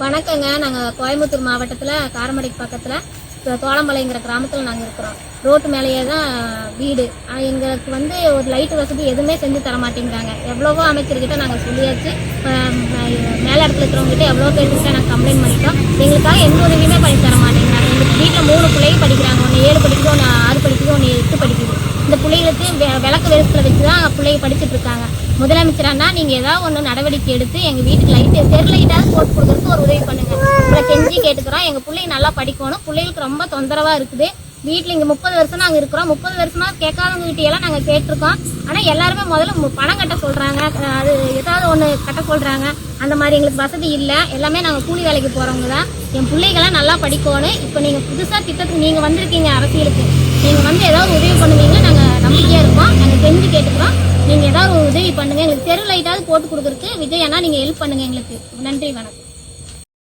வணக்கங்க. நாங்கள் கோயம்புத்தூர் மாவட்டத்தில் காரமடைக்கு பக்கத்தில் தோளம்பாளையங்கிற கிராமத்தில் நாங்கள் இருக்கிறோம். ரோட்டு மேலேயே தான் வீடு. எங்களுக்கு ஒரு லைட்டு வசதி எதுவுமே செஞ்சு தர மாட்டேங்கிறாங்க. எவ்வளவோ அமைச்சர்கிட்ட நாங்கள் சொல்லியாச்சு. மேலே இடத்துல இருக்கிறவங்ககிட்ட எவ்வளோ பேர்கிட்ட நாங்கள் கம்ப்ளைண்ட் பண்ணிட்டோம். எங்களுக்காக எந்த உதவியுமே பண்ணி தர மாட்டேங்கிறாங்க. எங்களுக்கு வீட்டில் 3 பிள்ளைங்க படிக்கிறாங்க. ஒன்று 7 படிக்குது, ஒன்று 6 படிக்குது, ஒன்று 8 படிக்குது. இந்த பிள்ளைகளுக்கு விளக்கு வெளிச்சத்தில் வச்சு தான் பிள்ளைங்க படிச்சுட்டு இருக்காங்க. முதலமைச்சரானா நீங்கள் ஏதாவது ஒன்று நடவடிக்கை எடுத்து எங்கள் வீட்டுக்கு தெரு லைட்டாவது போட்டு கொடுக்குறதுக்கு ஒரு உதவி பண்ணுங்க. உங்களை கெஞ்சி கேட்டுக்கிறோம். எங்கள் பிள்ளைங்க நல்லா படிக்கணும். பிள்ளைகளுக்கு ரொம்ப தொந்தரவாக இருக்குது. வீட்டில் இங்கே 30 வருஷம் நாங்கள் இருக்கிறோம். 30 வருஷமா கேட்காதவங்க கிட்டையெல்லாம் நாங்கள் கேட்டிருக்கோம். ஆனால் எல்லாருமே முதல்ல பணம் கட்ட சொல்கிறாங்க. அது ஏதாவது ஒன்று கட்ட சொல்கிறாங்க. அந்த மாதிரி எங்களுக்கு வசதி இல்லை. எல்லாமே நாங்கள் கூலி வேலைக்கு போகிறவங்க தான். என் பிள்ளைகள்லாம் நல்லா படிக்கணும். இப்போ நீங்கள் புதுசாக திட்டத்துக்கு நீங்கள் வந்திருக்கீங்க அரசியலுக்கு. நீங்கள் ஏதாவது உதவி பண்ணுவீங்கன்னு நாங்கள் நம்பிக்கையாக இருக்கோம். நாங்கள் கெஞ்சி கேட்டுக்கிறோம். நீங்கள் ஏதாவது ஒரு உதவி பண்ணுங்கள். எங்களுக்கு தெரு லைட்டாவது போட்டு கொடுக்குறதுக்கு விஜய் அண்ணா நீங்கள் ஹெல்ப் பண்ணுங்கள் எங்களுக்கு. நன்றி, வணக்கம்.